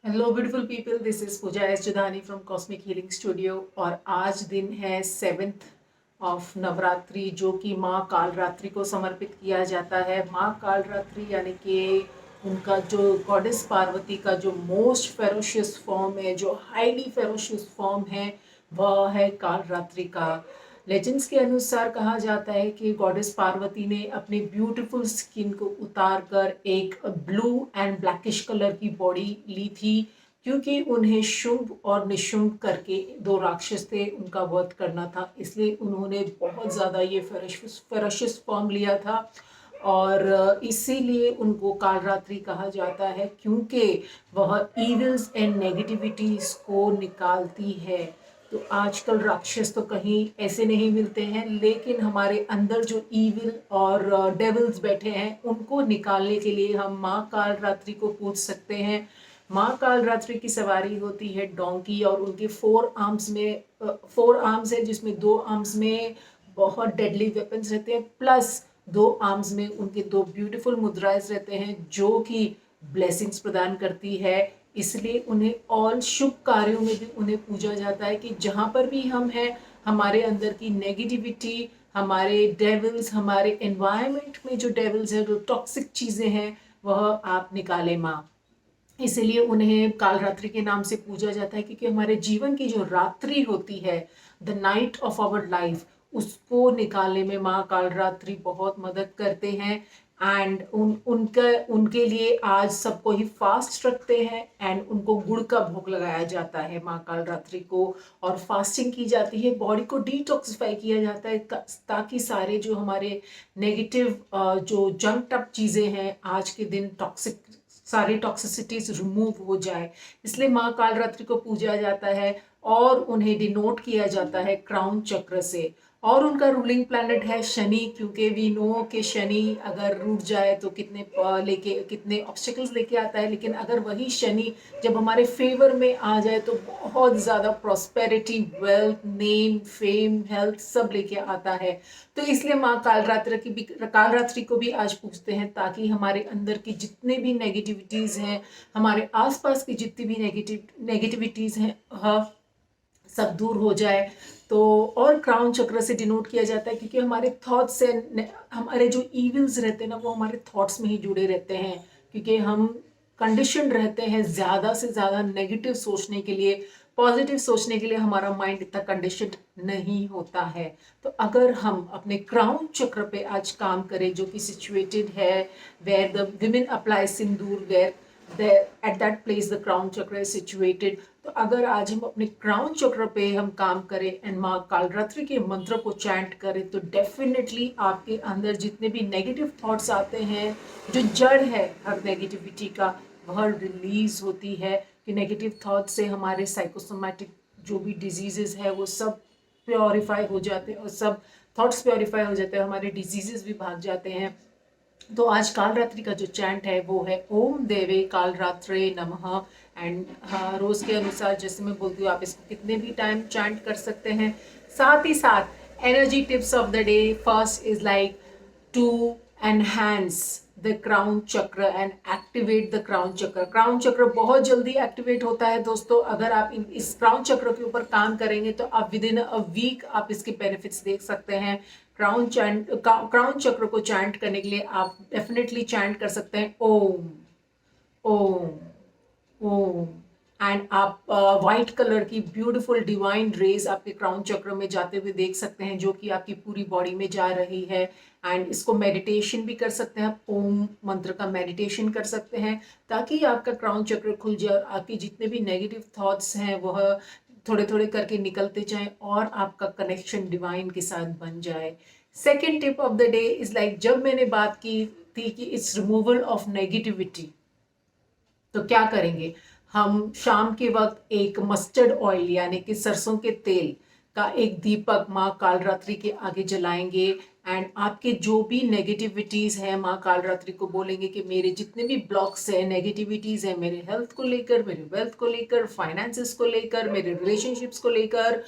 Hello beautiful people, this is Pooja S Judani from cosmic healing studio. और आज दिन है 7th ऑफ नवरात्रि, जो कि माँ कालरात्रि को समर्पित किया जाता है। माँ कालरात्रि यानी कि उनका जो गॉडेस पार्वती का जो मोस्ट फेरोशियस फॉर्म है, जो हाईली फेरोशियस फॉर्म है, वह है कालरात्रि का। लेजेंड्स के अनुसार कहा जाता है कि गॉडेस पार्वती ने अपनी ब्यूटीफुल स्किन को उतार कर एक ब्लू एंड ब्लैकिश कलर की बॉडी ली थी, क्योंकि उन्हें शुंभ और निशुंभ करके दो राक्षस थे, उनका वध करना था। इसलिए उन्होंने बहुत ज़्यादा ये फेरोशियस फॉर्म लिया था। और इसीलिए उनको कालरात्रि कहा जाता है, क्योंकि वह इविल्स एंड नेगेटिविटीज को निकालती है। तो आजकल राक्षस तो कहीं ऐसे नहीं मिलते हैं, लेकिन हमारे अंदर जो ईविल और डेविल्स बैठे हैं, उनको निकालने के लिए हम माँ कालरात्रि को पूज सकते हैं। माँ कालरात्रि की सवारी होती है डोंकी, और उनके 4 आर्म्स में 4 आर्म्स है, जिसमें 2 आर्म्स में बहुत डेडली वेपन्स रहते हैं, प्लस 2 आर्म्स में उनके 2 ब्यूटीफुल मुद्राएं रहते हैं, जो कि ब्लेसिंग्स प्रदान करती है। इसलिए उन्हें ऑल शुभ कार्यों में भी उन्हें पूजा जाता है, कि जहाँ पर भी हम हैं, हमारे अंदर की नेगेटिविटी, हमारे डेविल्स, हमारे एनवायरनमेंट में जो डेविल्स हैं, जो टॉक्सिक चीज़ें हैं, वह आप निकालें माँ। इसीलिए उन्हें कालरात्रि के नाम से पूजा जाता है, क्योंकि हमारे जीवन की जो रात्रि होती है, the night of our life, उसको निकालने में माँ कालरात्रि बहुत मदद करते हैं। एंड उनके लिए आज सबको ही फास्ट रखते हैं, एंड उनको गुड़ का भोग लगाया जाता है माँ कालरात्रि को। और फास्टिंग की जाती है, बॉडी को डिटॉक्सिफाई किया जाता है, ताकि सारे जो हमारे नेगेटिव जो जंक अप चीज़ें हैं, आज के दिन टॉक्सिक सारी टॉक्सिसिटीज रिमूव हो जाए। इसलिए माँ कालरात्रि को पूजा जाता है, और उन्हें डिनोट किया जाता है क्राउन चक्र से। और उनका रूलिंग प्लैनेट है शनि, क्योंकि वी नो कि शनि अगर रूठ जाए तो कितने ऑब्स्टिकल्स लेके आता है, लेकिन अगर वही शनि जब हमारे फेवर में आ जाए तो बहुत ज़्यादा prosperity, wealth, name, fame, health सब लेके आता है। तो इसलिए माँ कालरात्रि को भी आज पूछते हैं, ताकि हमारे अंदर की जितने भी नेगेटिविटीज़ हैं, हमारे आसपास की जितनी भी नेगेटिविटीज़ हैं, सब दूर हो जाए। तो और क्राउन चक्र से डिनोट किया जाता है, क्योंकि हमारे थॉट्स से हमारे जो इविल्स रहते हैं ना, वो हमारे थॉट्स में ही जुड़े रहते हैं, क्योंकि हम कंडीशन रहते हैं ज़्यादा से ज़्यादा नेगेटिव सोचने के लिए। पॉजिटिव सोचने के लिए हमारा माइंड इतना कंडीशन नहीं होता है। तो अगर हम अपने क्राउन चक्र पे आज काम करें, जो कि सिचुएटेड है where the women apply sindoor, where at that place the crown chakra is situated. तो अगर आज हम अपने क्राउन चक्र पे हम काम करें एंड माँ कालरात्रि के मंत्र को चैंट करें, तो डेफिनेटली आपके अंदर जितने भी नेगेटिव थॉट्स आते हैं, जो जड़ है हर नेगेटिविटी का, वह रिलीज होती है। कि नेगेटिव थॉट से हमारे साइकोसोमैटिक जो भी डिजीजेस है, वो सब प्योरीफाई हो जाते हैं, और सब थॉट्स प्योरीफाई हो जाते हैं, हमारे डिजीजेस भी भाग जाते हैं। तो आज कालरात्रि का जो चैंट है वो है ओम देवे कालरात्रे नमः। एंड हाँ, रोज के अनुसार जैसे मैं बोलती हूँ, आप इसको कितने भी टाइम चैंट कर सकते हैं। साथ ही साथ energy tips of the day, first is like to enhance the crown chakra and activate the crown chakra. Crown chakra बहुत जल्दी एक्टिवेट होता है दोस्तों। अगर आप इस क्राउन चक्र के ऊपर काम करेंगे, तो आप विद इन अ वीक आप इसके बेनिफिट्स देख सकते हैं। क्राउन चक्र को चैंट करने के लिए आप डेफिनेटली चैंट कर सकते हैं ओम ओम ओम। एंड आप वाइट कलर की ब्यूटीफुल डिवाइन रेज आपके क्राउन चक्र में जाते हुए देख सकते हैं, जो कि आपकी पूरी बॉडी में जा रही है। एंड इसको मेडिटेशन भी कर सकते हैं, आप ओम मंत्र का मेडिटेशन कर सकते हैं, ताकि आपका क्राउन चक्र खुल जाए और आपके जितने भी नेगेटिव थॉट्स हैं वह थोड़े थोड़े करके निकलते जाएं, और आपका कनेक्शन डिवाइन के साथ बन जाए। Second tip of the day is like, जब मैंने बात की थी कि इट्स रिमूवल ऑफ नेगेटिविटी, तो क्या करेंगे हम? शाम के वक्त एक मस्टर्ड ऑयल यानी कि सरसों के तेल का एक दीपक माँ कालरात्रि के आगे जलाएंगे। एंड आपके जो भी नेगेटिविटीज़ हैं, माँ कालरात्रि को बोलेंगे कि मेरे जितने भी ब्लॉक्स हैं, नेगेटिविटीज़ हैं, मेरे हेल्थ को लेकर, मेरे वेल्थ को लेकर, फाइनेंसेस को लेकर, मेरे रिलेशनशिप्स को लेकर,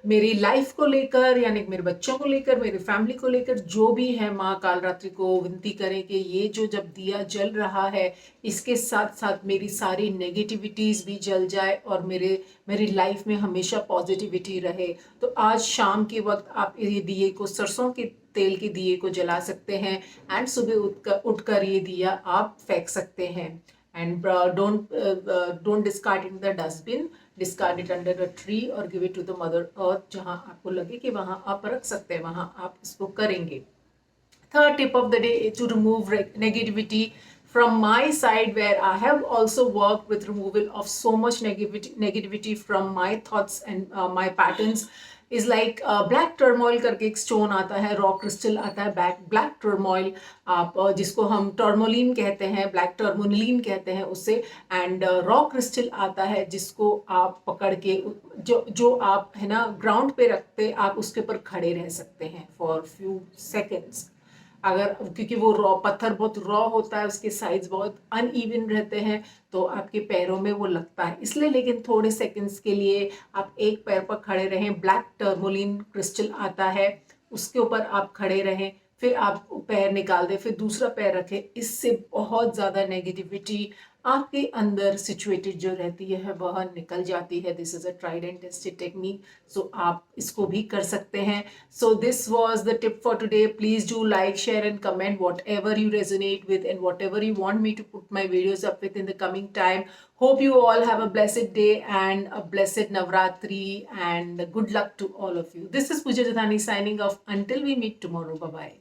मेरी लाइफ को लेकर, यानी मेरे बच्चों को लेकर, मेरी फैमिली को लेकर जो भी है, माँ कालरात्रि को विनती करें कि ये जो जब दिया जल रहा है इसके साथ साथ मेरी सारी नेगेटिविटीज़ भी जल जाए और मेरी लाइफ में हमेशा पॉजिटिविटी रहे। तो आज शाम के वक्त आप ये दिए को, सरसों के तेल के दिए को जला सकते हैं एंड सुबह उठकर ये दिया आप फेंक सकते हैं। And don't discard in the dustbin, discard it under a tree और give it to the mother earth. जहां आपको लगे कि वहां आप रख सकते हैं वहां आप इसको करेंगे। Third tip of the day is to remove negativity from my side, where I have also worked with removal of so much negativity from my thoughts and my patterns. is like black turmoil करके एक stone आता है, rock crystal आता है, black turmoil, आप जिसको हम tourmaline कहते हैं, ब्लैक टर्मोलिन कहते हैं उससे। एंड रॉक क्रिस्टल आता है जिसको आप पकड़ के जो आप है ना ग्राउंड पे रखते, आप उसके ऊपर खड़े रह सकते हैं फॉर फ्यू सेकेंड्स। अगर क्योंकि वो रॉ पत्थर बहुत रॉ होता है, उसके साइज बहुत अनइवन रहते हैं, तो आपके पैरों में वो लगता है, इसलिए लेकिन थोड़े सेकंड्स के लिए आप एक पैर पर खड़े रहें। ब्लैक टर्मोलिन क्रिस्टल आता है, उसके ऊपर आप खड़े रहें, फिर आप पैर निकाल दें, फिर दूसरा पैर रखें। इससे बहुत ज़्यादा नेगेटिविटी आपके अंदर सिचुएटेड जो रहती है वह निकल जाती है। This is a tried and tested technique, so आप इसको भी कर सकते हैं। So this was the tip for today. Please do like, share and comment whatever you resonate with and whatever you want me to put my videos up with in the coming time. Hope you all have a blessed day and a blessed Navratri, and good luck to all of you. This is Pooja Jadhani signing off. Until we meet tomorrow. Bye bye.